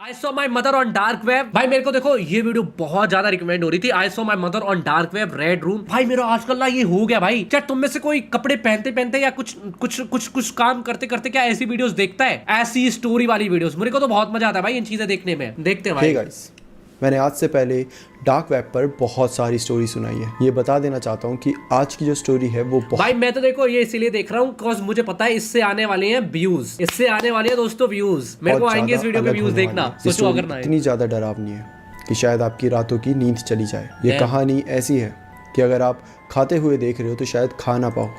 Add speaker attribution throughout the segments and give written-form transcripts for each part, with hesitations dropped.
Speaker 1: I saw my mother on dark web. भाई मेरे को देखो ये वीडियो बहुत ज्यादा रिकमेंड हो रही थी। I saw my mother on dark web red room. भाई मेरा आजकल ना ये हो गया भाई। क्या तुम में से कोई कपड़े पहनते पहनते या कुछ काम करते करते क्या ऐसी वीडियोस देखता है, ऐसी स्टोरी वाली वीडियोस? मेरे को तो बहुत मजा आता है भाई इन चीजें देखने में। देखते हैं भाई।
Speaker 2: Hey guys, मैंने आज से पहले डार्क वेब पर बहुत सारी स्टोरी सुनाई है। ये बता देना चाहता हूँ कि आज की जो स्टोरी है वो
Speaker 1: भाई मैं तो देखो ये इसीलिए देख रहा हूँ बिकॉज मुझे पता है इससे आने वाले हैं व्यूज, इससे आने वाले हैं दोस्तों व्यूज। मेरे को आएंगे इस वीडियो पे व्यूज, देखना। सोचो अगर ना
Speaker 2: इतनी ज्यादा डरावनी है कि शायद आपकी रातों की नींद चली जाए। ये कहानी ऐसी है कि अगर आप खाते हुए देख रहे हो तो शायद खा ना पाओ,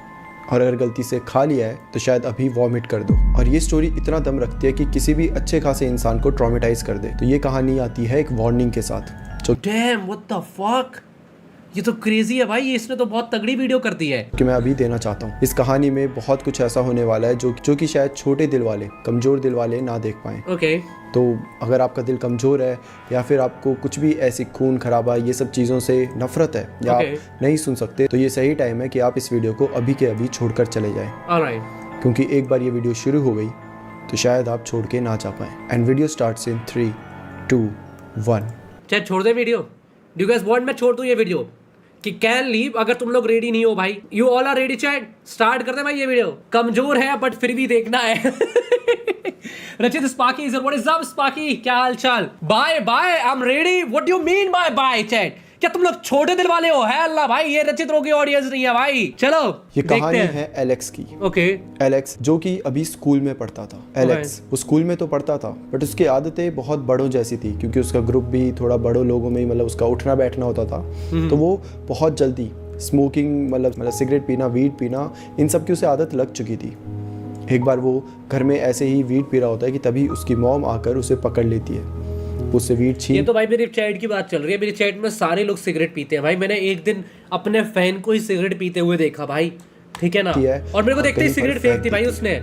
Speaker 2: और अगर गलती से खा लिया है तो शायद अभी वॉमिट कर दो। और ये स्टोरी इतना दम रखती है कि किसी भी अच्छे खासे इंसान को ट्रॉमेटाइज कर दे। तो ये कहानी आती है एक वार्निंग के साथ।
Speaker 1: डैम व्हाट द फक, ये तो क्रेजी है भाई। इसने तो बहुत तगड़ी वीडियो कर दी है
Speaker 2: कि मैं अभी देना चाहता हूँ। इस कहानी में बहुत कुछ ऐसा होने वाला है जो कि शायद छोटे दिल वाले, कमजोर दिल वाले ना देख पाए।
Speaker 1: ओके
Speaker 2: तो अगर आपका दिल कमज़ोर है या फिर आपको कुछ भी ऐसी खून खराबा ये सब चीज़ों से नफरत है या आप नहीं सुन सकते, तो ये सही टाइम है कि आप इस वीडियो को अभी के अभी छोड़कर चले जाएं।
Speaker 1: ऑलराइट।
Speaker 2: क्योंकि एक बार ये वीडियो शुरू हो गई तो शायद आप छोड़ के ना जा पाए। And video starts in 3, 2, 1।
Speaker 1: Chat छोड़ दे video. Do you guys want मैं छोड़ दूं ये वीडियो कि कैन लीव? अगर तुम लोग रेडी नहीं हो भाई, you all are ready chat, start कर दे भाई ये वीडियो। कमजोर है बट फिर भी देखना है। Rachit Sparky sir, what is up Sparky, क्या हाल चाल? Bye bye, I am ready. What do you mean bye bye chat? क्या तुम लोग छोटे दिल वाले हो? है अल्लाह भाई, ये रचित रो की ऑडियंस नहीं है भाई। चलो
Speaker 2: ये कहानी है एलेक्स की।
Speaker 1: ओके
Speaker 2: एलेक्स जो कि अभी स्कूल में पढ़ता था। एलेक्स वो स्कूल में तो पढ़ता था बट उसकी आदतें बहुत बड़ों जैसी थी, क्योंकि उसका ग्रुप भी थोड़ा बड़ों लोगों में, मतलब उसका उठना बैठना होता था। तो वो बहुत जल्दी स्मोकिंग, मतलब सिगरेट पीना, वीड पीना, इन सब की उसे आदत लग चुकी थी। एक बार वो घर में ऐसे ही वीड पी रहा होता है कि तभी उसकी मॉम आकर उसे पकड़ लेती है, उससे वीड छीन।
Speaker 1: ये तो भाई मेरी चैट की बात चल रही है। मेरी चैट में सारे लोग सिगरेट पीते हैं भाई। मैंने एक दिन अपने फैन को ही सिगरेट पीते हुए देखा भाई, ठीक है ना? और मेरे को देखते ही सिगरेट फेंक दी भाई उसने।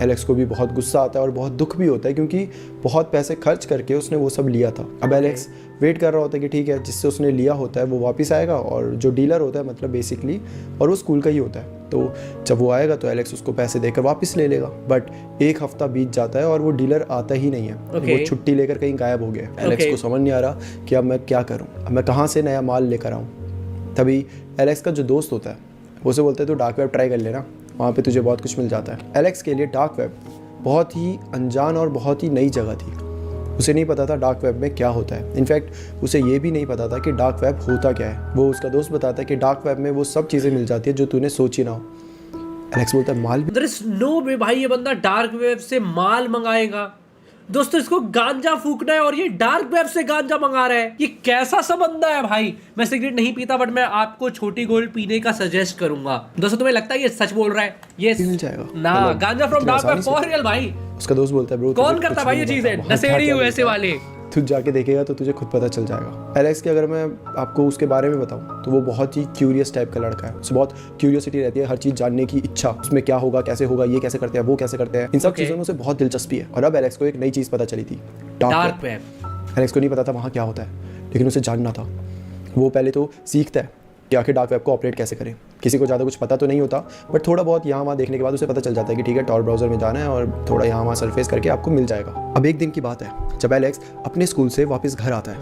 Speaker 2: एलेक्स को भी बहुत गुस्सा आता है और बहुत दुख भी होता है, क्योंकि बहुत पैसे खर्च करके उसने वो सब लिया था। अब एलेक्स वेट कर रहा होता है कि ठीक है, जिससे उसने लिया होता है वो वापस आएगा, और जो डीलर होता है मतलब बेसिकली, और वो स्कूल का ही होता है। तो जब वो आएगा तो एलेक्स उसको पैसे देकर वापस ले लेगा। बट एक हफ्ता बीत जाता है और वो डीलर आता ही नहीं है। वो छुट्टी लेकर कहीं गायब हो गया। एलेक्स को समझ नहीं आ रहा कि अब मैं क्या करूँ, अब मैं कहाँ से नया माल लेकर आऊँ। तभी एलेक्स का जो दोस्त होता है वो उसे बोलता है तो डार्क वेब ट्राई कर लेना, वहाँ पे तुझे बहुत कुछ मिल जाता है। एलेक्स के लिए डार्क वेब बहुत ही अनजान और बहुत ही नई जगह थी। उसे नहीं पता था डार्क वेब में क्या होता है। इनफैक्ट उसे ये भी नहीं पता था कि डार्क वेब होता क्या है। वो उसका दोस्त बताता है कि डार्क वेब में वो सब चीज़ें मिल जाती है जो तूने सोची ना हो। एलेक्स बोलता है माल भी?
Speaker 1: देयर इज नो वे भाई, ये बंदा डार्क वेब से माल मंगाएगा। दोस्तों इसको गांजा फूकना है और ये डार्क वेब से गांजा मंगा रहा है। ये कैसा सा बंदा है भाई? मैं सिगरेट नहीं पीता बट मैं आपको छोटी गोल्ड पीने का सजेस्ट करूंगा। दोस्तों तुम्हें लगता है ये सच बोल रहा है? ये
Speaker 2: मिल जाएगा
Speaker 1: ना, गांजा from dark web for real भाई।
Speaker 2: उसका दोस्त बोलता है ब्रो
Speaker 1: कौन करता भाई ये चीजें? नशेड़ी हो ऐसे वाले।
Speaker 2: तू जाके देखेगा तो तुझे खुद पता चल जाएगा। एलेक्स के अगर मैं आपको उसके बारे में बताऊं तो वो बहुत ही क्यूरियस टाइप का लड़का है। उसे बहुत क्यूरियोसिटी रहती है, हर चीज़ जानने की इच्छा, उसमें क्या होगा, कैसे होगा, ये कैसे करते हैं, वो कैसे करते हैं, इन सब चीज़ों में उसे बहुत दिलचस्पी है। और अब एलेक्स को एक नई चीज़ पता चली थी,
Speaker 1: डार्क वेब।
Speaker 2: एलेक्स को नहीं पता था वहाँ क्या होता है, लेकिन उसे जानना था। वो पहले तो सीखता है कि आखिर डार्क वेब को ऑपरेट कैसे करें। किसी को ज़्यादा कुछ पता तो नहीं होता, बट थोड़ा बहुत यहाँ वहाँ देखने के बाद उसे पता चल जाता है कि ठीक है, टॉर ब्राउज़र में जाना है और थोड़ा यहाँ वहाँ सरफेस करके आपको मिल जाएगा। अब एक दिन की बात है जब एलेक्स अपने स्कूल से वापस घर आता है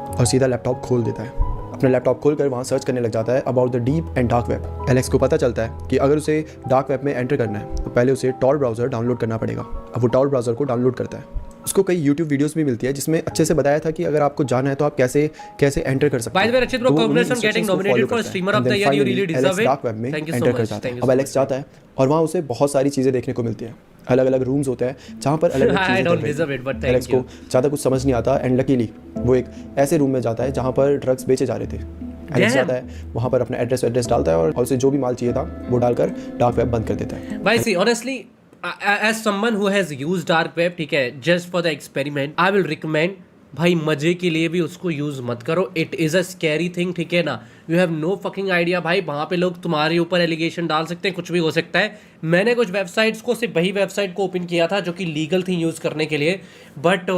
Speaker 2: और सीधा लैपटॉप खोल देता है। अपना लैपटॉप खोलकर वहाँ सर्च करने लग जाता है about the deep and dark web. Alex को पता चलता है कि अगर उसे डार्क वेब में एंटर करना है तो पहले उसे टॉर ब्राउज़र डाउनलोड करना पड़ेगा। अब वो टॉर ब्राउज़र को डाउनलोड करता है। उसको कई YouTube वीडियोस भी मिलती है जिसमें अच्छे से बताया था कि अगर आपको जाना है तो आप कैसे एंटर कर सकते हैं।
Speaker 1: बाय द वे रचित bro, congratulation getting nominated for streamer of the year, you really deserve it.
Speaker 2: Dark web में एंटर कर जाता है। अब एलेक्स जाता है और वहाँ उसे बहुत सारी चीज़ें देखने को मिलती हैं। अलग अलग रूम्स होते हैं जहाँ पर अलग अलग चीज़ें। एलेक्स को ज़्यादा कुछ समझ नहीं आता एंड लकीली वो एक ऐसे रूम में जाता है जहाँ पर ड्रग्स बेचे जा रहे थे। एलेक्स जाता है वहाँ पर अपना एड्रेस डालता है और उसे जो भी माल चाहिए था वो डालकर डार्क वेब बंद कर देता है।
Speaker 1: भाई see honestly as someone who has used dark web, ठीक है, just for the experiment, I will recommend भाई मजे के लिए भी उसको यूज मत करो। It is a scary thing, ठीक है ना? You have no fucking idea भाई, वहाँ पे लोग तुम्हारे ऊपर एलिगेशन डाल सकते हैं, कुछ भी हो सकता है। मैंने कुछ वेबसाइट्स को, सिर्फ वही वेबसाइट को ओपन किया था जो कि लीगल थी यूज करने के लिए, बट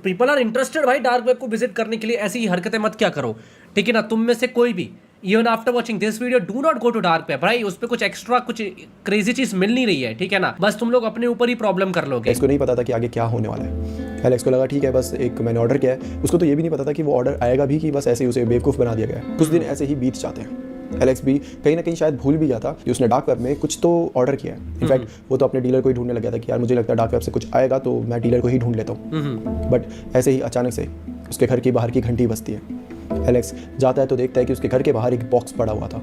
Speaker 1: पीपल आर इंटरेस्टेड भाई डार्क वेब को विजिट करने के लिए। ऐसी हरकतें मत क्या करो, ठीक है ना? तुम में से कोई भी even after watching this video do not go to dark web भाई। उस पर कुछ एक्स्ट्रा कुछ क्रेजी चीज मिल नहीं रही है, ठीक है ना? बस तुम लोग अपने ऊपर ही प्रॉब्लम कर लोगे।
Speaker 2: इसको नहीं पता था कि आगे क्या होने वाला है। एलेक्स को लगा ठीक है बस एक मैंने ऑर्डर किया है, उसको तो ये भी नहीं पता था कि वो ऑर्डर आएगा भी कि बस ऐसे ही उसे बेवकूफ़ बना दिया गया है। कुछ दिन ऐसे ही बीत जाते हैं। एलेक्स भी कहीं ना कहीं शायद भूल भी गया था कि उसने डार्क वेब में कुछ तो ऑर्डर किया है। इनफैक्ट वो तो अपने डीलर को ही ढूंढने लग गया था कि यार मुझे लगता है डार्क वेब से कुछ आएगा तो मैं डीलर को ही ढूंढ लेता हूँ। बट ऐसे ही अचानक से उसके घर के बाहर की घंटी बजती है। एलेक्स जाता है तो देखता है कि उसके घर के बाहर एक बॉक्स पड़ा हुआ था।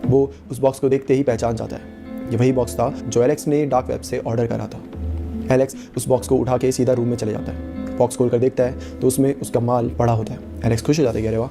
Speaker 2: वो उस बॉक्स को देखते ही पहचान जाता है, ये वही बॉक्स था जो एलेक्स ने डार्क वेब से ऑर्डर करा था। एलेक्स उस बॉक्स को उठा के सीधा रूम में चले जाता है। बॉक्स खोल कर देखता है तो उसमें उसका माल पड़ा होता है। एलेक्स खुश हो जाता है कि अरे वाह,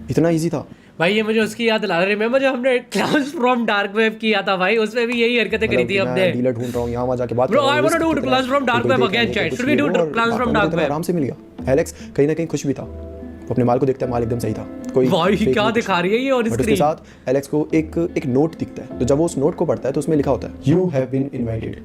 Speaker 2: इतना ईजी था।
Speaker 1: भाई ये मुझे उसकी याद दिला रहे, रिमेंबर जो हमने क्लाउड्स फ्रॉम डार्क वेब किया था भाई, उसमें भी यही हरकतें करी थी हमने।
Speaker 2: डीलर ढूंढ रहा हूँ, यहाँ वहाँ जाके बात
Speaker 1: bro I want to do clouds from dark web again chat, should we do clouds from dark web?
Speaker 2: आराम से मिल गया। एलेक्स कहीं ना कहीं खुश भी था। वो अपने माल को देखता है, माल एकदम सही था, कोई
Speaker 1: भाई क्या दिखा रही है ये ऑन
Speaker 2: स्क्रीन। उसके साथ एलेक्स को एक नोट दिखता है, तो जब वो उस नोट को पढ़ता है तो उसमें लिखा होता है you have been invited,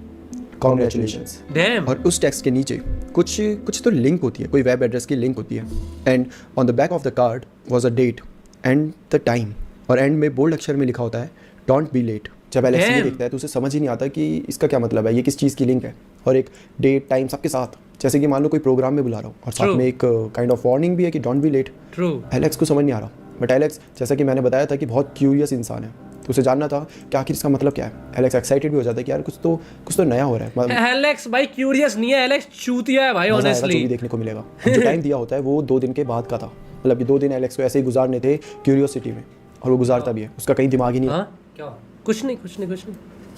Speaker 2: congratulations.
Speaker 1: Damn.
Speaker 2: और उस टेक्स्ट के नीचे कुछ तो लिंक होती है, कोई वेब एड्रेस की लिंक होती है। And on the back of the card was a date and the time, और एंड में बोल्ड अक्षर में लिखा होता है डोंट बी लेट। जब एलेक्स ये देखता है तो उसे समझ ही नहीं आता कि इसका क्या मतलब है, ये किस चीज़ की लिंक है, और एक डेट टाइम सबके साथ, जैसे कि मान लो कोई प्रोग्राम में बुला रहा हो और साथ में एक काइंड ऑफ वार्निंग भी है कि don't be late.
Speaker 1: True.
Speaker 2: Alex को समझ नहीं आ रहा, बट एलेक्स जैसा कि मैंने बताया था कि बहुत क्यूरियस इंसान है, तो उसे जानना था कि आखिर इसका मतलब क्या है। एलेक्स एक्साइटेड भी हो जाता है कि यार कुछ तो नया हो रहा है।
Speaker 1: एलेक्स भाई क्यूरियस नहीं है, एलेक्स चूतिया है भाई ऑनेस्टली।
Speaker 2: जो भी देखने को मिलेगा। जो टाइम दिया होता है वो 2 दिन के बाद का था, मतलब कि 2 दिन एलेक्स को ऐसे ही गुजारने थे क्यूरियोसिटी में, और वो गुजारता भी है, उसका कहीं दिमाग ही नहीं।
Speaker 1: हाँ क्या? कुछ नहीं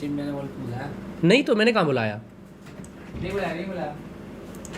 Speaker 1: जिम मैंने बुलाया नहीं, तो मैंने कहाँ बुलाया? नहीं बुलाया।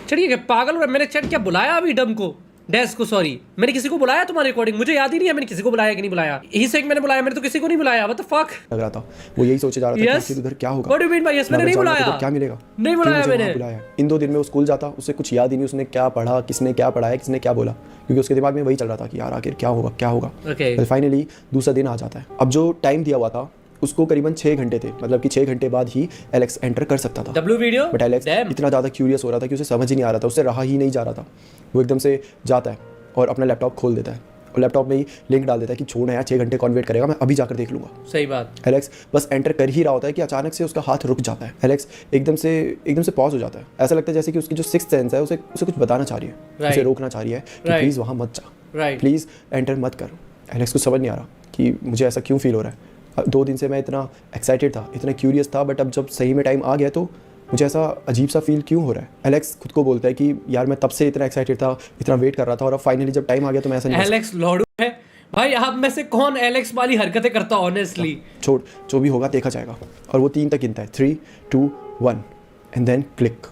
Speaker 1: चलिए क्या पागल हो रहा है, मैंने चैट क्या बुलाया अभी डम को, डैश को, सॉरी मैंने किसी को बुलाया तुम्हारे रिकॉर्डिंग? मुझे याद ही नहीं है मैंने किसी को बुलाया कि नहीं बुलाया। यही से एक मैंने बुलाया, मैंने तो किसी को नहीं बुलाया। व्हाट द फक
Speaker 2: लग रहा था, वो यही सोचे जा रहा था कि उधर क्या होगा।
Speaker 1: What do you mean bye yes? मैंने नहीं बुलाया।
Speaker 2: क्या मिलेगा?
Speaker 1: नहीं बुलाया मैंने।
Speaker 2: बुलाया। इन 2 दिन में वो स्कूल जाता, उसे कुछ याद ही नहीं उसने क्या पढ़ा, किसने क्या पढ़ाया, किसने क्या बोला, क्योंकि उसके दिमाग में वही चल रहा था कि यार आखिर क्या होगा। फाइनली दूसरा दिन आ जाता है। अब जो टाइम दिया हुआ था उसको करीबन 6 घंटे थे, मतलब कि 6 घंटे बाद ही एलेक्स एंटर कर सकता था।
Speaker 1: W video.
Speaker 2: बट एलेक्स इतना ज़्यादा क्यूरियस हो रहा था कि उसे समझ ही नहीं आ रहा था, उससे रहा ही नहीं जा रहा था। वो एकदम से जाता है और अपना लैपटॉप खोल देता है और लैपटॉप में ही लिंक डाल देता है कि छोड़ना यार, 6 घंटे कौन वेट करेगा, मैं अभी जाकर देख लूँगा।
Speaker 1: सही बात।
Speaker 2: एलेक्स बस एंटर कर ही रहा होता है कि अचानक से उसका हाथ रुक जाता है। एलेक्स एकदम से पॉज हो जाता है। ऐसा लगता है जैसे कि उसकी जो सिक्स्थ सेंस है उसे कुछ बताना चाह रही है, उसे रोकना चाह रही है कि प्लीज़ वहाँ मत जा, प्लीज़ एंटर मत कर। एलेक्स को समझ नहीं आ रहा कि मुझे ऐसा क्यों फील हो रहा है। 2 दिन से मैं इतना एक्साइटेड था, इतना क्यूरियस था, बट अब जब सही में टाइम आ गया तो मुझे ऐसा अजीब सा फील क्यों हो रहा है। एलेक्स खुद को बोलता है कि यार मैं तब से इतना एक्साइटेड था, इतना वेट कर रहा था, और अब फाइनली जब टाइम आ गया तो मैं ऐसा नहीं।
Speaker 1: एलेक्स लॉडू है भाई, आप में से कौन एलेक्स वाली हरकतें करता ऑनेस्टली?
Speaker 2: छोड़, जो भी होगा देखा जाएगा। और वो 3 तक गिनता है, 3 2 1 एंड देन क्लिक।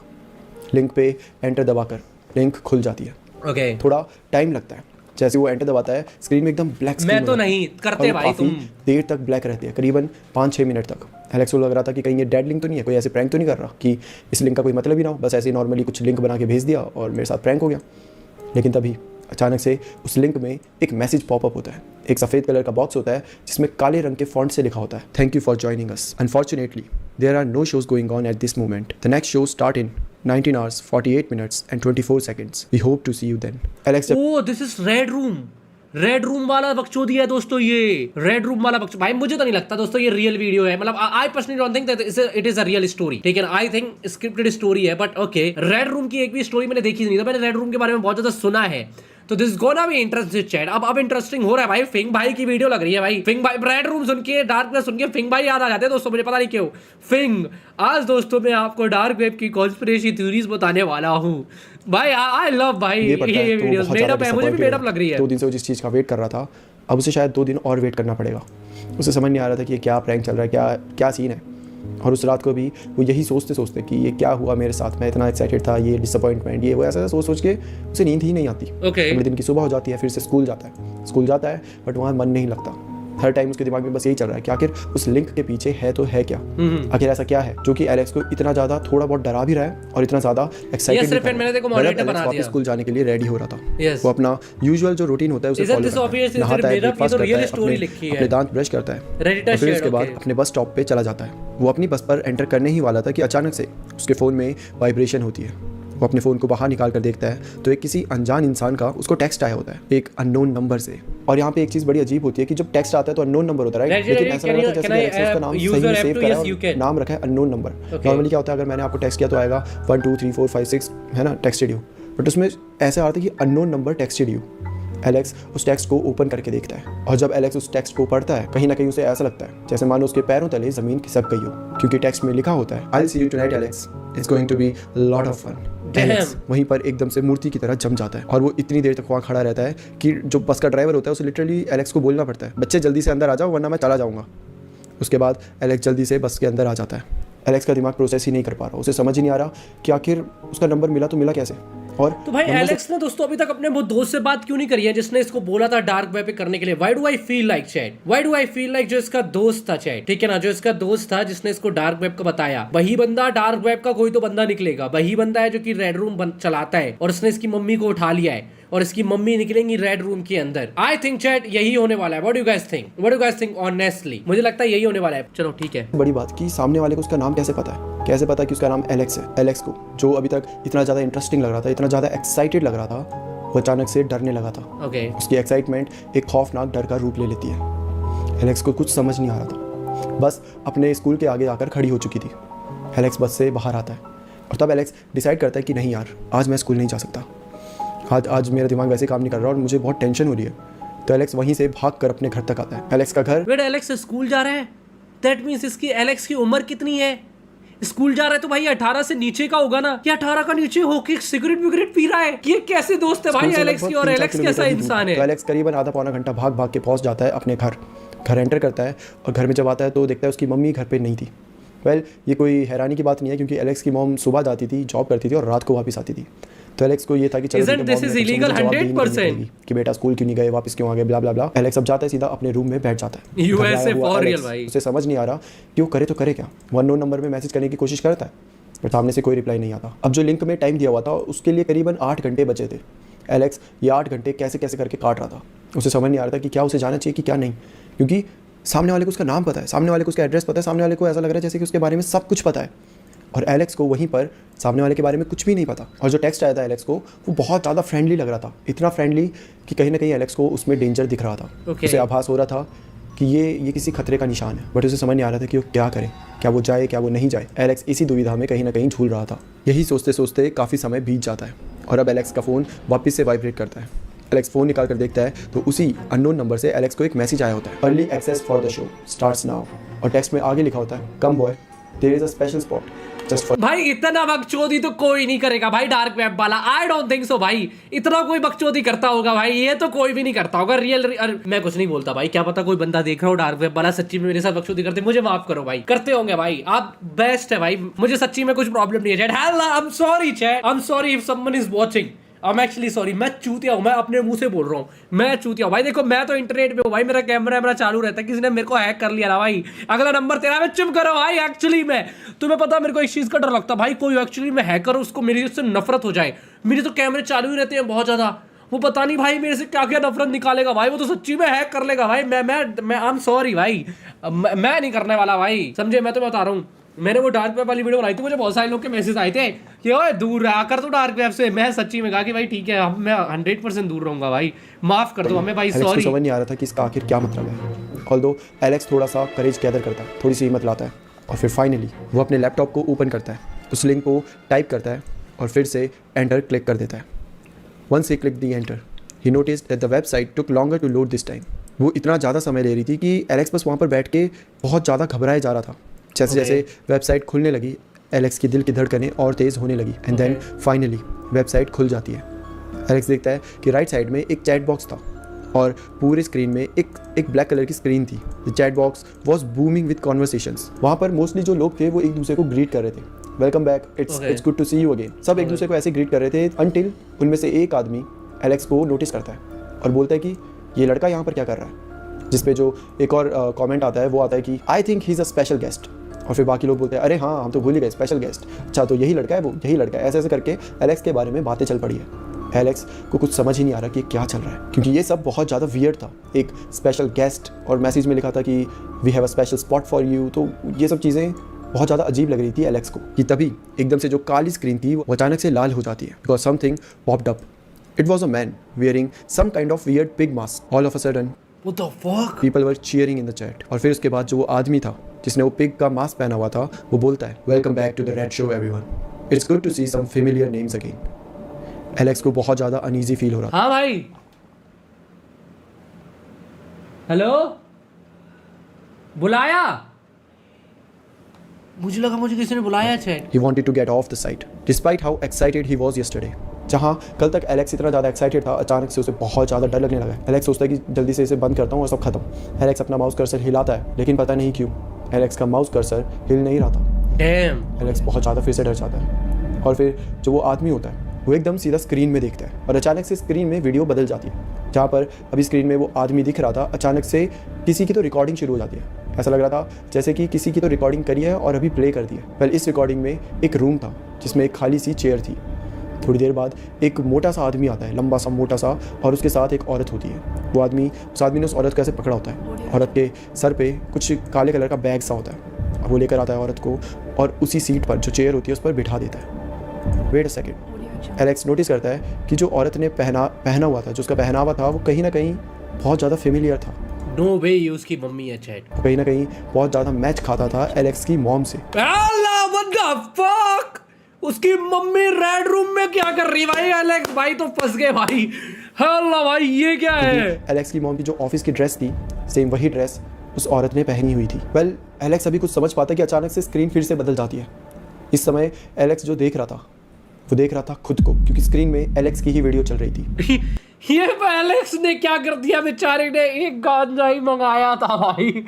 Speaker 2: लिंक पे एंटर दबाकर लिंक खुल जाती है।
Speaker 1: ओके।
Speaker 2: थोड़ा टाइम लगता है, जैसे वो एंटर दबाता है स्क्रीन में एकदम ब्लैक स्क्रीन।
Speaker 1: मैं तो नहीं करते भाई, तुम
Speaker 2: देर तक ब्लैक रहती है, करीबन 5-6 मिनट तक। एलेक्स को लग रहा था कि कहीं ये डेड लिंक तो नहीं है, कोई ऐसे प्रैंक तो नहीं कर रहा कि इस लिंक का कोई मतलब ही ना हो, बस ऐसे ही नॉर्मली कुछ लिंक बना के भेज दिया और मेरे साथ प्रैंक हो गया। लेकिन तभी अचानक से उस लिंक में एक मैसेज पॉपअप होता है। एक सफ़ेद कलर का बॉक्स होता है जिसमें काले रंग के फॉन्ट से लिखा होता है thank you for joining us, unfortunately there are no shows going on at this moment, the next show start in 19 hours 48 minutes and 24 seconds. We hope to see you then. Alex,
Speaker 1: oh, this is Red Room. Red room वाला बकचोदी है दोस्तों, ये red room वाला बकचोदी। भाई मुझे तो नहीं लगता दोस्तों ये रियल वीडियो है, मतलब I personally don't think that it is a real story, ठीक है। आई थिंक स्क्रिप्टेड स्टोरी है, बट ओके। रेड रूम की एक भी स्टोरी मैंने देखी नहीं था, मैंने रेड रूम के बारे में बहुत ज्यादा सुना है, तो this gonna be interesting chat. अब इंटरेस्टिंग हो रहा है भाई। फिंग भाई की वीडियो लग रही है भाई। फिंग भाई रेड रूम सुन के, डार्क वेब सुन के फिंग भाई याद आ जाते हैं दोस्तों, मुझे पता नहीं क्यों। फिंग आज दोस्तों मैं आपको डार्क वेब की कॉन्स्पिरेसी थ्योरीज बताने वाला हूँ भाई। आई लव भाई ये वीडियोस, मेड अप है, मुझे भी मेड अप लग रही है।
Speaker 2: 2 दिन से वो जिस चीज़ का वेट कर रहा था, अब उसे शायद 2 दिन और वेट करना पड़ेगा। उसे समझ नहीं आ रहा था कि ये क्या प्रैंक चल रहा है, क्या सीन है। और उस रात को भी वो यही सोचते कि ये क्या हुआ मेरे साथ, मैं इतना एक्साइटेड था, ये डिसअपॉइंटमेंट, ये वो ऐसा सोच के उसे नींद ही नहीं आती। अगले दिन की सुबह हो जाती है, फिर से स्कूल जाता है बट वहाँ मन नहीं लगता। हर टाइम उसके दिमाग में बस यही चल रहा है कि आखिर उस लिंक के पीछे है तो है क्या, आखिर ऐसा क्या है जो कि एलेक्स को इतना ज्यादा थोड़ा बहुत डरा भी रहा है और इतना ज्यादा एक्साइटेड भी है। वापस स्कूल जाने के लिए रेडी हो रहा था। वो अपना यूजुअल जो रूटीन होता है उसे फॉलो करता है, नहाता है, ब्रेकफास्ट करता है, अपने दांत ब्रश करता है, फिर उसके बाद अपने बस स्टॉप पे चला जाता है। वो अपनी बस पर एंटर करने ही वाला था कि अचानक से उसके फ़ोन में वाइब्रेशन होती है। वो अपने फ़ोन को बाहर निकाल कर देखता है तो एक किसी अनजान इंसान का उसको टेक्स्ट आया होता है, एक अननोन नंबर से। और यहाँ पे एक चीज़ बड़ी अजीब होती है कि जब टेक्स्ट आता है तो अननोन नंबर होता है, राइट? लेकिन ऐसा लग रहा था जैसे एलेक्स ने उसका नाम सही में सेव करा है, नाम रखा है अननोन नंबर। नॉर्मली क्या होता है, अगर मैंने आपको टेक्स्ट किया तो आएगा 1 2 3 4 5 6 है ना, टेक्स्टेड यू, बट उसमें ऐसा आ रहा था कि unknown number texted you. Alex उस टेक्स्ट को ओपन करके देखता है और जब एलेक्स उस टेक्स्ट को पढ़ता है कहीं ना कहीं उसे ऐसा लगता है जैसे मानो उसके पैरों तले जमीन खिसक गई हो, क्योंकि टेक्स्ट में लिखा होता है I see you tonight Alex, it's going to be lot of fun. Alex वहीं पर एकदम से मूर्ति की तरह जम जाता है और वो इतनी देर तक वहाँ खड़ा रहता है कि जो बस का ड्राइवर होता है उसे लिटरली एलेक्स को बोलना पड़ता है, बच्चे जल्दी से अंदर आ जाओ वरना मैं चला जाऊँगा। उसके बाद एलेक्स जल्दी से बस के अंदर आ जाता है। एलेक्स का दिमाग प्रोसेस ही नहीं कर पा रहा, उसे समझ ही नहीं आ रहा कि आखिर उसका नंबर मिला तो मिला कैसे। और
Speaker 1: तो भाई एलेक्स ने दोस्तों अभी तक अपने वो दोस्त से बात क्यों नहीं करी है जिसने इसको बोला था डार्क वेब पे करने के लिए? Why do I feel like chat, why do I feel like जो इसका दोस्त था चैट, ठीक है ना, जो इसका दोस्त था जिसने इसको डार्क वेब का बताया, वही बंदा डार्क वेब का कोई तो बंदा निकलेगा, वही बंदा है जो कि रेड रूम चलाता है और उसने इसकी मम्मी को उठा लिया है और इसकी मम्मी निकलेंगी रेड रूम के अंदर। आई थिंक चैट यही होने वाला है। What do you guys think, what do you guys think honestly? मुझे लगता है यही होने वाला है। चलो ठीक है।
Speaker 2: बड़ी बात कि सामने वाले को उसका नाम कैसे पता है, कैसे पता कि उसका नाम एलेक्स है? एलेक्स को जो अभी तक इतना ज़्यादा इंटरेस्टिंग लग रहा था, इतना ज़्यादा एक्साइटेड लग रहा था, वो अचानक से डरने लगा था।
Speaker 1: ओके।
Speaker 2: उसकी एक्साइटमेंट एक खौफनाक डर का रूप ले लेती है। एलेक्स को कुछ समझ नहीं आ रहा था, बस अपने स्कूल के आगे आकर खड़ी हो चुकी थी। एलेक्स बस से बाहर आता है और तब एलेक्स डिसाइड करता है कि नहीं यार, आज मैं स्कूल नहीं जा सकता, आज मेरा दिमाग वैसे काम नहीं कर रहा और मुझे बहुत टेंशन हो रही है। तो एलेक्स वहीं से भाग कर अपने घर तक आता है। एलेक्स का घर,
Speaker 1: वेट, एलेक्स स्कूल जा रहा है? दैट मींस इसकी एलेक्स की उम्र कितनी है? स्कूल जा रहा है तो भाई 18 से नीचे का होगा ना, या 18 का नीचे होके सिगरेट विगरेट पी रहा है? ये कैसे दोस्त है भाई एलेक्स की? और एलेक्स कैसा इंसान है?
Speaker 2: तो एलेक्स करीबन आधा पौना घंटा भाग भाग के पहुंच जाता है अपने घर एंटर करता है और घर में जब आता है तो देखता है उसकी मम्मी घर पे नहीं थी। ये कोई हैरानी की बात नहीं है क्योंकि एलेक्स की मॉम सुबह जाती थी, जॉब करती थी और रात को वापस आती थी। तो एलेक्स को ये था कि चलो कि बेटा स्कूल क्यों नहीं गए, वापस क्यों आ गए, ब्ला ब्ला ब्ला। एलेक्स अब जाता है सीधा अपने रूम में बैठ जाता है।
Speaker 1: यूएसए फॉर रियल भाई।
Speaker 2: उसे समझ नहीं आ रहा कि वो करे तो करे क्या। 1 नंबर में मैसेज करने की कोशिश करता है पर सामने से कोई रिप्लाई नहीं आता। अब जो लिंक में टाइम दिया हुआ था उसके लिए करीबन 8 घंटे बचे थे। एलेक्स ये 8 घंटे कैसे कैसे करके काट रहा था। उसे समझ नहीं आ रहा था कि क्या उसे जाना चाहिए कि क्या नहीं, क्योंकि सामने वाले को उसका नाम पता है, सामने वाले को उसका एड्रेस पता है, सामने वाले को ऐसा लग रहा है जैसे कि उसके बारे में सब कुछ पता है और एलेक्स को वहीं पर सामने वाले के बारे में कुछ भी नहीं पता। और जो टेक्स्ट आया था एलेक्स को वो बहुत ज़्यादा फ्रेंडली लग रहा था, इतना फ्रेंडली कि कहीं ना कहीं एलेक्स को उसमें डेंजर दिख रहा था। उसे आभास हो रहा था कि ये किसी खतरे का निशान है, बट उसे समझ नहीं आ रहा था कि वो क्या करे, क्या वो जाए क्या वो नहीं जाए। एलेक्स इसी दुविधा में कहीं ना कहीं झूल रहा था। यही सोचते सोचते काफ़ी समय बीत जाता है और अब एलेक्स का फ़ोन वापस से वाइब्रेट करता है। एलेक्स फ़ोन निकाल कर देखता है तो उसी अननोन नंबर से एलेक्स को एक मैसेज आया होता है, early access for the show starts now. और टेक्स्ट में आगे लिखा होता है, come boy there is a special spot just for.
Speaker 1: भाई इतना बकचोदी तो कोई नहीं करेगा भाई डार्क वेब वाला। आई डोंट थिंक सो भाई इतना कोई बकचोदी करता होगा भाई, ये तो कोई भी नहीं करता होगा। मैं कुछ नहीं बोलता भाई, क्या पता कोई बंदा देख रहा हो डार्क वेब वाला सच्ची में मेरे साथ बकचोदी करते, मुझे माफ करो भाई, करते होंगे भाई, आप बेस्ट है भाई, मुझे सच्ची में कुछ प्रॉब्लम नहीं है chat. Hello I am sorry chat, I am sorry if someone is watching, I am actually sorry. मैं चूतिया हूँ, मैं अपने मुंह से बोल रहा हूँ, मैं चूतिया हूँ भाई। देखो मैं तो इंटरनेट पे हूँ भाई, मेरा कैमरा चालू रहता है, किसी ने मेरे को हैक कर लिया ना भाई, अगला नंबर तेरा। मैं चुप करो भाई, एक्चुअली में तुम्हें पता मेरे को इस चीज का डर लगता भाई, कोई एक्चुअली में हैकर उसको मेरी उससे नफरत हो जाए। मेरे तो कैमरे चालू ही रहते हैं बहुत ज्यादा, वो पता नहीं भाई मेरे से क्या क्या नफरत निकालेगा भाई, वो तो सच्ची में हैक कर लेगा भाई। मैं आई एम सॉरी भाई, मैं नहीं करने वाला भाई, समझे? मैं तो बता रहा हूँ, मैंने वो डार्क वेब वाली वीडियो बनाई थी, मुझे बहुत सारे लोग के मैसेज आए थे कि ओए दूर रहा कर तो डार्क वेब से। मैं सच्ची में कहा कि भाई ठीक है, मैं 100% दूर रहूंगा भाई, माफ कर दो हमें भाई, सॉरी।
Speaker 2: समझ नहीं आ रहा था कि इसका आखिर क्या मतलब है। ऑल्दो एलेक्स थोड़ा सा करेज गैदर करता है, थोड़ी सी हिम्मत लाता है और फिर फाइनली वो अपने लैपटॉप को ओपन करता है, उस लिंक को टाइप करता है और फिर से एंटर क्लिक कर देता है। Once he click the enter he noticed that the website took longer to load this time. वो इतना ज़्यादा समय ले रही थी कि एलेक्स बस वहाँ पर बैठ के बहुत ज़्यादा घबराया जा रहा था। जैसे जैसे वेबसाइट खुलने लगी एलेक्स की दिल की धड़कनें और तेज़ होने लगी एंड देन फाइनली वेबसाइट खुल जाती है। एलेक्स देखता है कि राइट साइड में एक चैट बॉक्स था और पूरे स्क्रीन में एक ब्लैक कलर की स्क्रीन थी। The chat box was booming with conversations. वहाँ पर मोस्टली जो लोग थे वो एक दूसरे को ग्रीट कर रहे थे, welcome back, it's good to see you again. सब एक दूसरे को ऐसे ग्रीट कर रहे थे अनटिल उनमें से एक आदमी एलेक्स को नोटिस करता है और बोलता है कि ये लड़का यहाँ पर क्या कर रहा है। जिसपे जो एक और कमेंट आता है वो आता है कि I think he is a special guest. और फिर बाकी लोग बोलते हैं अरे हाँ हम तो भूल ही गए, स्पेशल गेस्ट, अच्छा तो यही लड़का है, वो यही लड़का है। ऐसे ऐसे करके एलेक्स के बारे में बातें चल पड़ी है। एलेक्स को कुछ समझ ही नहीं आ रहा कि क्या चल रहा है, क्योंकि ये सब बहुत ज़्यादा वियर्ड था। एक स्पेशल गेस्ट और मैसेज में लिखा था कि we have a special spot for you, तो ये सब चीज़ें बहुत ज़्यादा अजीब लग रही थी एलेक्स को। कि तभी एकदम से जो काली स्क्रीन थी वो अचानक से लाल हो जाती है, because something popped up It was a man wearing some kind of weird pig mask. All of a sudden,
Speaker 1: What the fuck?
Speaker 2: people were cheering in the chat. और फिर उसके बाद जो वो आदमी था जिसने वो पिग का मास्क पहना हुआ था वो बोलता है welcome back to the red show everyone, it's good to see some familiar names again. Alex को बहुत ज़्यादा अनईजी फील हो रहा था।
Speaker 1: हाँ भाई, हेलो, बुलाया? मुझे लगा मुझे किसी ने बुलाया chat.
Speaker 2: He wanted to get off the site, despite how excited he was yesterday. जहाँ कल तक एलेक्स इतना ज़्यादा एक्साइटेड था, अचानक से उसे बहुत ज़्यादा डर लगने लगा। एलेक्स सोचता है कि जल्दी से इसे बंद करता हूँ और सब खत्म। एलेक्स अपना माउस कर्सर हिलाता है, लेकिन पता नहीं क्यों एलेक्स का माउस कर्सर हिल नहीं रहा था।
Speaker 1: डैम।
Speaker 2: एलेक्स बहुत ज़्यादा फिर से डर जाता है और फिर जो वो आदमी होता है वो एकदम सीधा स्क्रीन में देखता है और अचानक से स्क्रीन में वीडियो बदल जाती है। जहाँ पर अभी स्क्रीन में वो आदमी दिख रहा था, अचानक से किसी की तो रिकॉर्डिंग शुरू हो जाती है। ऐसा लग रहा था जैसे कि किसी की तो रिकॉर्डिंग करी है और अभी प्ले कर दी है। पहले इस रिकॉर्डिंग में एक रूम था जिसमें एक खाली सी चेयर थी। थोड़ी देर बाद एक मोटा सा आदमी आता है, लंबा सा मोटा सा, और उसके साथ एक औरत होती है। वो आदमी, उस आदमी ने उस औरत को ऐसे पकड़ा होता है। औरत के सर पे कुछ काले कलर का बैग सा होता है। वो लेकर आता है औरत को और उसी सीट पर जो चेयर होती है उस पर बिठा देता है। Wait a second, Alex notice करता है कि जो औरत ने पहना हुआ था, जो उसका पहनावा था, वो कहीं ना कहीं बहुत ज़्यादा फेमिलियर था।
Speaker 1: नो वे ये उसकी मम्मी है चैट।
Speaker 2: कहीं ना कहीं बहुत ज़्यादा मैच खाता था एलेक्स की मॉम से।
Speaker 1: अल्लाह, व्हाट द फक? उसकी मम्मी रेड रूम में क्या कर रही है भाई? एलेक्स भाई तो फंस गए भाई। अल्लाह भाई, ये क्या है?
Speaker 2: एलेक्स की मॉम की जो ऑफिस की ड्रेस थी, सेम वही ड्रेस उस औरत ने पहनी हुई थी। वेल, एलेक्स अभी कुछ समझ पाता कि अचानक से स्क्रीन फिर से बदल जाती है। इस समय एलेक्स जो देख रहा था वो देख रहा था खुद को, क्योंकि स्क्रीन में एलेक्स की ही वीडियो चल रही थी।
Speaker 1: ये एलेक्स ने क्या कर दिया? बेचारे ने एक गांजा ही मंगाया था भाई,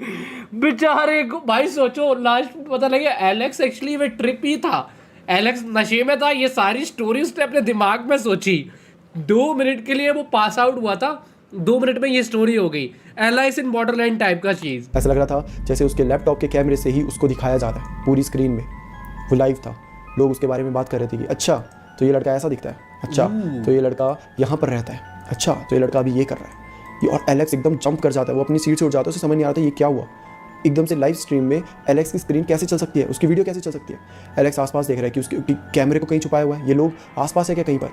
Speaker 1: बेचारे को। भाई सोचो, लास्ट पता लगे एलेक्स एक्चुअली में ट्रिप ही था। एलेक्स नशे में था। ये सारी स्टोरी उसने अपने दिमाग में सोची। 2 मिनट के लिए वो पास आउट हुआ था, 2 मिनट में ये स्टोरी हो गई। एलाइस इन बॉर्डरलैंड टाइप का चीज।
Speaker 2: ऐसा लग रहा था जैसे उसके लैपटॉप के कैमरे से ही उसको दिखाया जा रहा है पूरी स्क्रीन में। वो लाइव था, लोग उसके बारे में बात कर रहे थे कि अच्छा तो ये लड़का ऐसा दिखता है, अच्छा तो ये लड़का यहाँ पर रहता है, अच्छा तो ये लड़का अभी ये कर रहा है ये। और एलेक्स एकदम जंप कर जाता है, वो अपनी सीट से उठ जाता है। उसे समझ नहीं आ रहा था ये क्या हुआ। एकदम से लाइव स्ट्रीम में एलेक्स की स्क्रीन कैसे चल सकती है, उसकी वीडियो कैसे चल सकती है। एलेक्स आसपास देख रहा है कि उसके कैमरे को कहीं छुपाया हुआ है, ये लोग आसपास है क्या कहीं पर।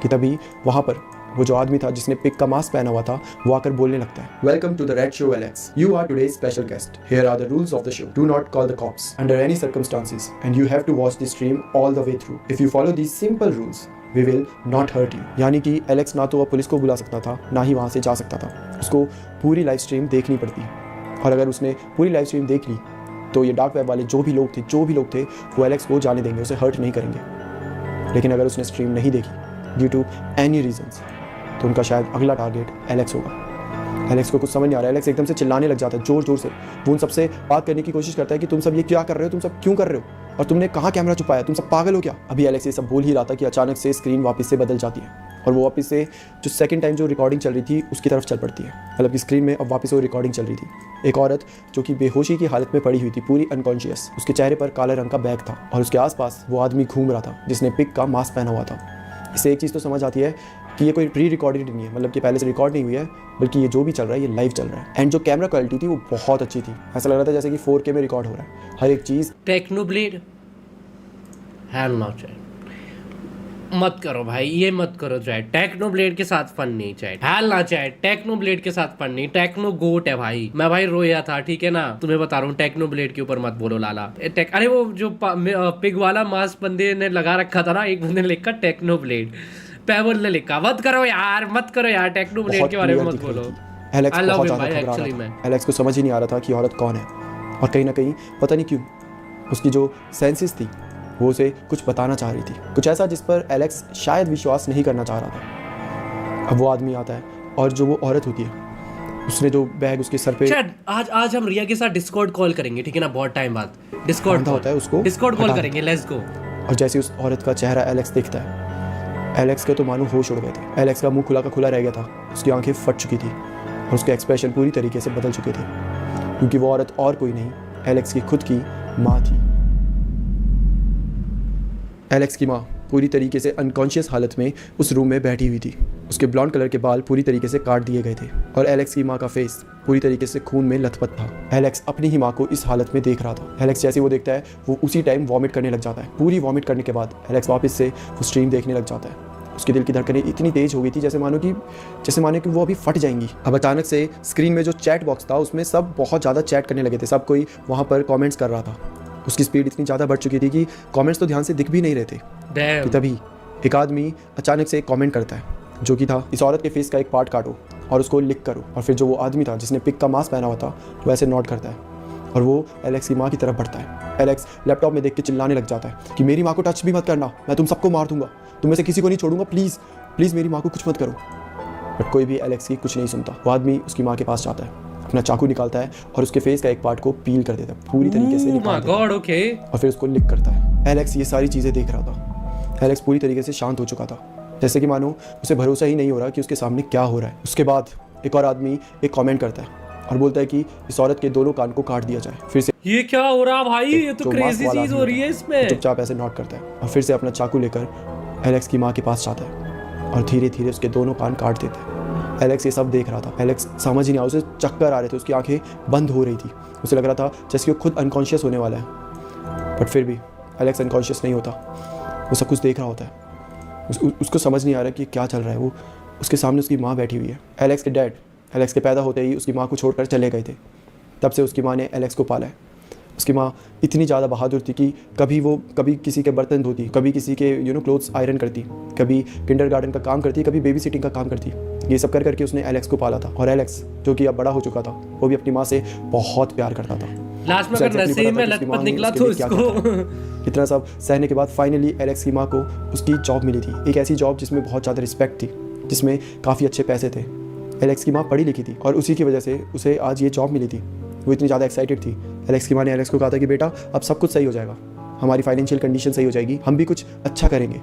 Speaker 2: कि तभी वहाँ पर वो जो आदमी था जिसने पिग का मास्क पहना हुआ था वो आकर बोलने लगता है, welcome to the red show Alex, you are today's special guest, here are the rules of the show, do not call the cops under any circumstances and you have to watch the stream all the way through, if you follow these simple rules we will not hurt you. यानी कि Alex ना तो वह police को बुला सकता था, ना ही वहाँ से जा सकता था। उसको पूरी लाइव स्ट्रीम देखनी पड़ती है, और अगर उसने पूरी लाइव स्ट्रीम देख ली तो ये डार्क वेब वाले जो भी लोग थे वो एलेक्स को जाने देंगे, उसे हर्ट नहीं करेंगे। लेकिन अगर उसने स्ट्रीम नहीं देखी ड्यू टू एनी रीजंस तो उनका शायद अगला टारगेट एलेक्स होगा। एलेक्स को कुछ समझ नहीं आ रहा है। एलेक्स एकदम से चिल्लाने लग जाता है ज़ोर ज़ोर से। वो उन सबसे बात करने की कोशिश करता है कि तुम सब ये क्या कर रहे हो, तुम सब क्यों कर रहे हो, और तुमने कहाँ कैमरा छुपाया, तुम सब पागल हो क्या। अभी एलेक्स ये सब बोल ही रहा था कि अचानक से स्क्रीन वापस से बदल जाती है और वो वापस से जो सेकंड टाइम जो रिकॉर्डिंग चल रही थी उसकी तरफ चल पड़ती है। मतलब कि स्क्रीन में अब वापस वो रिकॉर्डिंग चल रही थी। एक औरत जो कि बेहोशी की हालत में पड़ी हुई थी, पूरी अनकॉन्शियस, उसके चेहरे पर काले रंग का बैग था और उसके आसपास वो आदमी घूम रहा था जिसने पिग का मास्क पहना हुआ था। इससे एक चीज़ तो समझ आती है कि ये कोई प्री रिकॉर्डेड नहीं है, मतलब कि पहले से रिकॉर्ड नहीं हुई है, बल्कि ये जो भी चल रहा है ये लाइव चल रहा है। एंड जो कैमरा क्वालिटी थी वो बहुत अच्छी थी। ऐसा लग रहा था जैसे कि 4K में रिकॉर्ड हो रहा है हर एक चीज़।
Speaker 1: टेक्नोब्लेड मत करो भाई, ये मत करो चाहे। टेक्नोब्लेड के साथ फन नहीं चाहे, ना चाहे टेक्नोब्लेड के साथ फन नहीं। टेक्नो गोट है भाई। मैं भाई रोया था, ठीक है ना, तुम्हें बता रहा हूँ। टेक्नोब्लेड के ऊपर मत बोलो लाला। अरे वो जो पिग वाला मास्क बंदे ने लगा रखा था ना, एक बंदे ने लिखा टेक्नोब्लेड, पेबल ने लिखा। मत करो यार टेक्नोब्लेड के बारे में मत बोलो।
Speaker 2: एलेक्स बहुत ज़्यादा घबरा रहा था। एलेक्स को समझ ही नहीं आ रहा था कि औरत कौन है, और कहीं ना कहीं पता नहीं क्यों उसकी जो सेंसेस थी वो उसे कुछ बताना चाह रही थी, कुछ ऐसा जिस पर एलेक्स शायद विश्वास नहीं करना चाह रहा था। अब वो आदमी आता है और जो वो औरत होती है उसने जो बैग उसके सर पे।
Speaker 1: आज हम रिया के साथ डिस्कॉर्ड कॉल करेंगे, ठीक है ना, बहुत टाइम बाद डिस्कॉर्ड
Speaker 2: होता है, उसको
Speaker 1: डिस्कॉर्ड कॉल करेंगे, लेट्स गो।
Speaker 2: और जैसे उस औरत का चेहरा एलेक्स देखता है, एलेक्स के तो मानो होश उड़ गए थे। एलेक्स का मुंह खुला का खुला रह गया था, उसकी आंखें फट चुकी थी और उसके एक्सप्रेशन पूरी तरीके से बदल चुके थे, क्योंकि वो औरत और कोई नहीं, एलेक्स की खुद की माँ थी। एलेक्स की माँ पूरी तरीके से अनकॉन्शियस हालत में उस रूम में बैठी हुई थी। उसके ब्लॉन्ड कलर के बाल पूरी तरीके से काट दिए गए थे और एलेक्स की माँ का फेस पूरी तरीके से खून में लथपथ था। एलेक्स अपनी ही माँ को इस हालत में देख रहा था। एलेक्स जैसे वो देखता है वो उसी टाइम वॉमिट करने लग जाता है। पूरी वॉमिट करने के बाद एलेक्स वापस से वो स्ट्रीम देखने लग जाता है। उसके दिल की धड़कनें इतनी तेज़ हो गई थी जैसे मानो कि वो अभी फट जाएंगी। अब अचानक से स्क्रीन में जो चैट बॉक्स था उसमें सब बहुत ज़्यादा चैट करने लगे थे, सब कोई वहाँ पर कमेंट्स कर रहा था। उसकी स्पीड इतनी ज़्यादा बढ़ चुकी थी कि कमेंट्स तो ध्यान से दिख भी नहीं रहे थे कि तभी एक आदमी अचानक से एक कमेंट करता है जो कि था, इस औरत के फेस का एक पार्ट काटो और उसको लिक करो। और फिर जो वो आदमी था जिसने पिक का मास्क पहना हुआ था वो ऐसे नोट करता है और वो एलेक्स की माँ की तरफ बढ़ता है। एलेक्स लैपटॉप में देख के चिल्लाने लग जाता है कि मेरी माँ को टच भी मत करना, मैं तुम सबको मार दूंगा, तुम में से किसी को नहीं छोड़ूंगा, प्लीज़ प्लीज़ मेरी माँ को कुछ मत करो। बट कोई भी एलेक्स की कुछ नहीं सुनता। वो आदमी उसकी माँ के पास जाता है, अपना चाकू निकालता है और उसके फेस का एक पार्ट को पील कर देता है, पूरी तरीके से निकाल देता है और फिर उसको लिक करता है। एलेक्स ये सारी चीज़ें देख रहा था। एलेक्स पूरी तरीके से शांत हो चुका था, जैसे कि मानो उसे भरोसा ही नहीं हो रहा कि उसके सामने क्या हो रहा है। उसके बाद एक और आदमी एक कमेंट करता है और बोलता है कि इस औरत के दोनों कान को काट दिया जाए। फिर से
Speaker 1: ये क्या हो रहा भाई, ये तो क्रेजी चीज हो रही है इसमें।
Speaker 2: चुपचाप ऐसे नोट करता है और फिर से अपना चाकू लेकर एलेक्स की माँ के पास जाता है और धीरे धीरे उसके दोनों कान काट देता है। एलेक्स ये सब देख रहा था। एलेक्स समझ ही नहीं आ, उसे चक्कर आ रहे थे, उसकी आंखें बंद हो रही थी, उसे लग रहा था जैसे कि वो खुद अनकॉन्शियस होने वाला है। बट फिर भी एलेक्स अनकॉन्शियस नहीं होता, वो सब कुछ देख रहा होता है। उसको समझ नहीं आ रहा कि क्या चल रहा है। वो उसके सामने उसकी माँ बैठी हुई है। एलेक्स के डैड एलेक्स के पैदा होते ही उसकी माँ को छोड़कर चले गए थे। तब से उसकी माँ ने एलेक्स को पाला है। उसकी माँ इतनी ज़्यादा बहादुर थी कि कभी किसी के बर्तन धोती, कभी किसी के क्लोथ्स आयरन करती, कभी किंडरगार्टन का काम करती, कभी बेबी सिटिंग का काम करती। ये सब कर करके उसने एलेक्स को पाला था। और एलेक्स जो कि अब बड़ा हो चुका था, वो भी अपनी माँ से बहुत प्यार करता था।
Speaker 1: लास्ट में अगर नसीब में लतपत निकला तो इसको
Speaker 2: इतना सब सहने के बाद फाइनली एलेक्स की माँ को उसकी जॉब मिली थी, एक ऐसी जॉब जिसमें बहुत ज़्यादा रिस्पेक्ट थी, जिसमें काफ़ी अच्छे पैसे थे। एलेक्स की माँ पढ़ी लिखी थी और उसी की वजह से उसे आज ये जॉब मिली थी। वो इतनी ज़्यादा एक्साइटेड थी। एलेक्स की माँ ने एलेक्स को कहा था कि बेटा अब सब कुछ सही हो जाएगा, हमारी फाइनेंशियल कंडीशन सही हो जाएगी, हम भी कुछ अच्छा करेंगे।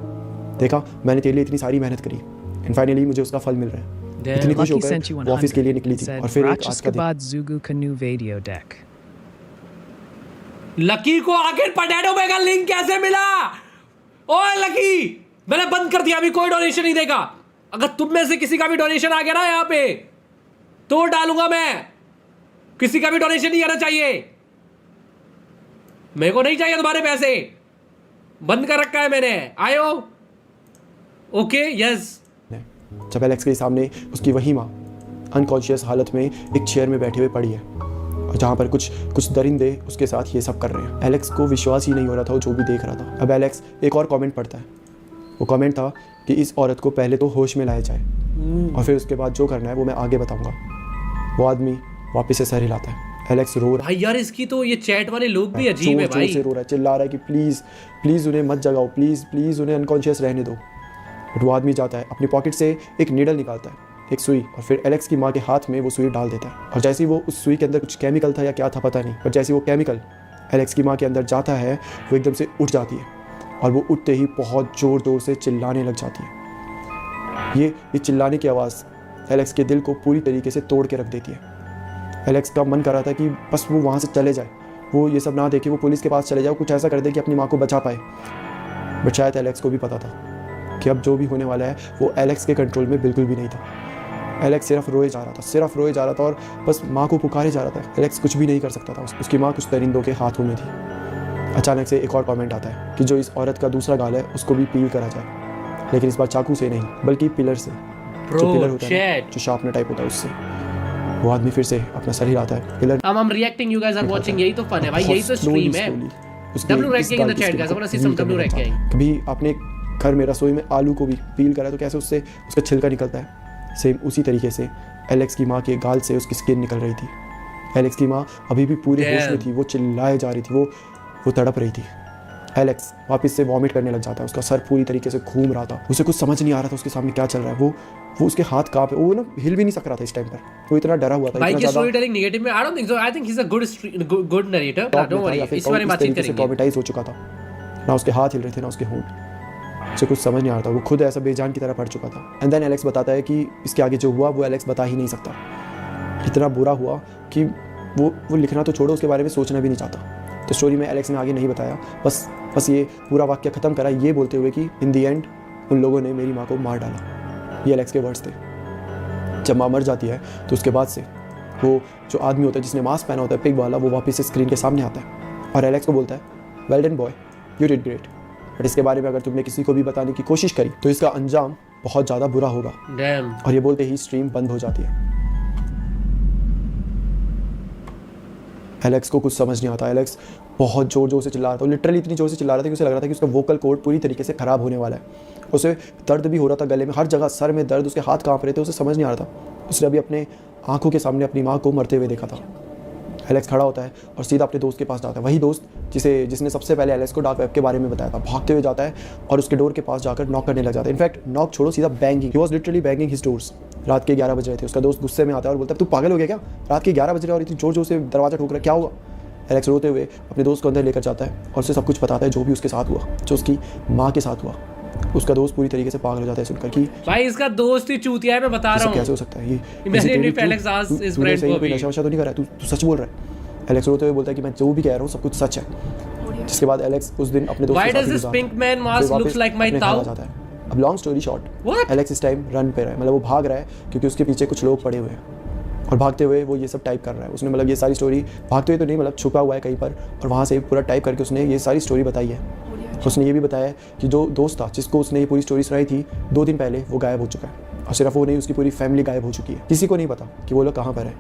Speaker 2: देखा, मैंने तेरे लिए इतनी सारी मेहनत करी एंड फाइनली मुझे उसका फल मिल रहा है। इतनी खुश होकर वो ऑफिस के लिए निकली थी। और फिर एक आज का दिन
Speaker 1: लकी को आखिर पोटैटो में का लिंक कैसे मिला? ओए लकी, मैंने बंद कर दिया, अभी कोई डोनेशन नहीं देगा। अगर तुम में से किसी का भी डोनेशन आ गया ना यहाँ पे तो डालूंगा मैं। किसी का भी डोनेशन नहीं आना चाहिए, मेरे को नहीं चाहिए तुम्हारे पैसे, बंद कर रखा है मैंने। आयो ओके यस।
Speaker 2: जब एलेक्स के सामने उसकी वही माँ अनकॉन्शियस हालत में एक चेयर में बैठे हुए पड़ी है और जहाँ पर कुछ दरिंदे उसके साथ ये सब कर रहे हैं। एलेक्स को विश्वास ही नहीं हो रहा था वो जो भी देख रहा था। अब एलेक्स एक और कमेंट पढ़ता है। वो कमेंट था कि इस औरत को पहले तो होश में लाया जाए और फिर उसके बाद जो करना है वो मैं आगे बताऊंगा। वो आदमी वापस से सर हिलाता है। एलेक्स रो रहा है।
Speaker 1: भाई यार इसकी तो ये चैट वाले लोग भी अजीब है भाई।
Speaker 2: जोर से रो रहा है, चिल्ला रहा है कि प्लीज़ प्लीज़ उन्हें मत जगाओ, प्लीज़ प्लीज़ उन्हें अनकॉन्शियस रहने दो। बट वो आदमी जाता है, अपनी पॉकेट से एक नीडल निकालता है, एक सुई, और फिर एलेक्स की माँ के हाथ में वो सुई डाल देता है। और जैसे ही वो उस सुई के अंदर कुछ केमिकल था या क्या था पता नहीं, पर जैसे वो केमिकल एलेक्स की माँ के अंदर जाता है वो एकदम से उठ जाती है और वो उठते ही बहुत ज़ोर से चिल्लाने लग जाती है। ये चिल्लाने की आवाज़ एलेक्स के दिल को पूरी तरीके से तोड़ के रख देती है। एलेक्स का मन कर रहा था कि बस वो वहाँ से चले जाए, वो ये सब ना देखे, वो पुलिस के पास चले जाए, कुछ ऐसा कर दे कि अपनी माँ को बचा पाए। बट शायद एलेक्स को भी पता था कि अब जो भी होने वाला है वो एलेक्स के कंट्रोल में बिल्कुल भी नहीं था। एलेक्स सिर्फ रोए जा रहा था और बस माँ को पुकारे जा रहा था। एलेक्स कुछ भी नहीं कर सकता था। उसकी माँ कुछ दरिंदों के हाथों में थी। अचानक से एक और कमेंट आता है कि जो इस औरत का दूसरा गाल है उसको भी पील करा जाए, लेकिन इस बार चाकू से नहीं बल्कि पिलर से। जो पिलर होता है, जो शार्पनर टाइप होता है, उससे। वो आदमी फिर से अपना सर हिलाता है। Pillar
Speaker 1: I'm reacting, you guys are watching, यही तो फन है भाई, यही तो स्ट्रीम है। W ranking in the chat guys, I want to see some W ranking।
Speaker 2: कभी आपने घर में रसोई में आलू को भी पील करा तो कैसे उससे उसका छिलका निकलता है, सेम उसी तरीके से एलेक्स की माँ के गाल से उसकी स्किन निकल रही थी। एलेक्स की माँ अभी भी पूरे होश में थी, वो चिल्लाए जा रही थी, वो तड़प रही थी। एलेक्स वापस से वॉमिट करने लग जाता है, उसका सर पूरी तरीके से घूम रहा था, उसे कुछ समझ नहीं आ रहा था उसके सामने क्या चल रहा है। वो उसके हाथ कांप है, वो ना हिल भी नहीं सक रहा था इस टाइम पर, वो इतना डरा हुआ था।
Speaker 1: भाई की स्टोरी टेलिंग नेगेटिव में I don't think so, I think he is a good narrator. Don't worry, इस बारे में बातचीत करेंगे।
Speaker 2: ट्रॉमेटाइज हो चुका था, ना उसके हाथ हिल रहे थे ना उसके होंठ, उसे कुछ समझ नहीं आ रहा था, वो खुद ऐसा बेजान की तरह पड़ चुका था। एंड देन एलेक्स बताता है कि इसके आगे जो हुआ वो एलेक्स बता ही नहीं सकता। इतना बुरा हुआ कि वो लिखना तो छोड़ो, उसके बारे में सोचना भी नहीं चाहता। तो स्टोरी में एलेक्स ने आगे नहीं बताया, बस ये पूरा वाक्य ख़त्म करा ये बोलते हुए कि इन दी एंड उन लोगों ने मेरी माँ को मार डाला। ये एलेक्स के वर्ड्स थे। जब माँ मर जाती है तो उसके बाद से वो जो आदमी होता है जिसने मास्क पहना होता है पिग वाला, वो वापस से स्क्रीन के सामने आता है और एलेक्स को बोलता है, well done boy, you did great, but इसके बारे में अगर तुमने किसी को भी बताने की कोशिश करी तो इसका अंजाम बहुत ज़्यादा बुरा होगा।
Speaker 1: Damn.
Speaker 2: और ये बोलते ही स्ट्रीम बंद हो जाती है। एलेक्स को कुछ समझ नहीं आता। एलेक्स बहुत ज़ोर ज़ोर से चिल्ला रहा था, लिटरली इतनी ज़ोर से चिल्ला रहा था कि उसे लग रहा था कि उसका वोकल कोड पूरी तरीके से ख़राब होने वाला है। उसे दर्द भी हो रहा था गले में, हर जगह सर में दर्द, उसके हाथ काँप रहे थे, उसे समझ नहीं आ रहा था। उसने अभी अपने आंखों के सामने अपनी माँ को मरते हुए देखा था। एलेक्स खड़ा होता है और सीधा अपने दोस्त के पास जाता है, वही दोस्त जिसने सबसे पहले एलेक्स को डार्क वेब के बारे में बताया था। भागते हुए जाता है और उसके डोर के पास जाकर नॉक करने लग जाता है। इनफैक्ट नॉक छोड़ो, सीधा banging, he was literally banging his doors. रात के 11 बज रहे थे। उसका दोस्त गुस्से में आता है और बोलता है तू पागल हो गया क्या, रात के 11 बज रहे और इतनी जोर जोर से दरवाजा ठोक रहा है, क्या हुआ। एलेक्स रोते हुए अपने दोस्त को अंदर लेकर जाता है और उसे सब कुछ बताता है जो भी उसके साथ हुआ, जो उसकी माँ के साथ हुआ। उसका दोस्त पूरी तरीके से पागल हो जाता है सुनकर कि
Speaker 1: भाई इसका दोस्त ही चूतिया है, मैं बता रहा हूँ।
Speaker 2: कैसे हो सकता है ये,
Speaker 1: Imagine if Alex asks his friend को भी।
Speaker 2: नशा वशा तो नहीं कर रहा है, तू सच बोल रहा है। एलेक्स रोते हुए बोलता है कि मैं जो भी कह रहा हूँ सब कुछ सच है। जिसके बाद एलेक्स उस दिन अपने दोस्त
Speaker 1: Why
Speaker 2: के साथ
Speaker 1: does this pink man mask looks like my Tao?
Speaker 2: जाता है। अब long story short,
Speaker 1: What?
Speaker 2: Alex इस टाइम रन पे रहा है, मतलब वो भाग रहा है क्योंकि उसके पीछे कुछ लोग पड़े हुए हैं और भागते हुए वो ये सब टाइप कर रहा है। उसने मतलब ये सारी स्टोरी भागते हुए तो नहीं, मतलब छुपा हुआ है कहीं पर और वहाँ से पूरा टाइप करके उसने ये सारी स्टोरी बताई है। उसने ये भी बताया कि जो दोस्त था जिसको उसने ये पूरी स्टोरी सुनाई थी 2 दिन पहले, वो गायब हो चुका है। और सिर्फ वो नहीं, उसकी पूरी फैमिली गायब हो चुकी है। किसी को नहीं पता कि वो लोग कहाँ पर है,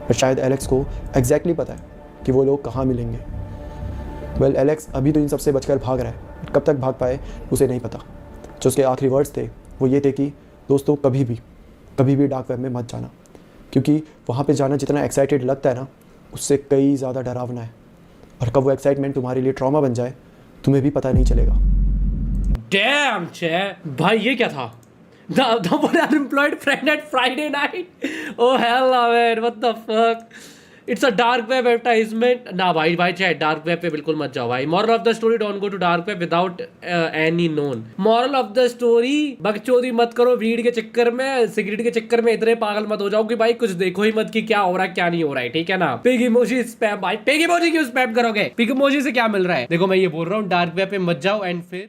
Speaker 2: पर शायद एलेक्स को एग्जैक्टली पता है कि वो लोग कहाँ मिलेंगे। वेल, एलेक्स अभी तो इन सबसे बचकर भाग रहा है, कब तक भाग पाए उसे नहीं पता। जो उसके आखिरी वर्ड्स थे वो ये थे कि दोस्तों कभी भी डार्क वेब में मत जाना, क्योंकि वहाँ पे जाना जितना एक्साइटेड लगता है ना, उससे कई ज़्यादा डरावना है। और कब वो एक्साइटमेंट तुम्हारे लिए ट्रॉमा बन जाए तुम्हें भी पता नहीं चलेगा।
Speaker 1: Damn, भाई ये क्या था? The one unemployed friend at Friday night? Oh hell man, what the fuck? It's a dark web advertisement. ना भाई चाहे dark web पे बिल्कुल मत जाओ भाई। Moral of the story, don't go to dark web without any known. Moral of the story, बकचोदी मत करो वीड के चक्कर में, सिगरेट के चक्कर में इतने पागल मत हो जाओ कि भाई कुछ देखो ही मत कि क्या हो रहा है क्या नहीं हो रहा है, ठीक है ना। पिग इमोजी स्पैम, भाई पिग इमोजी क्यों स्पैम करोगे? पिग इमोजी से क्या मिल रहा है? देखो मैं ये बोल रहा हूँ, डार्क वेब पे मत जाओ एंड फिर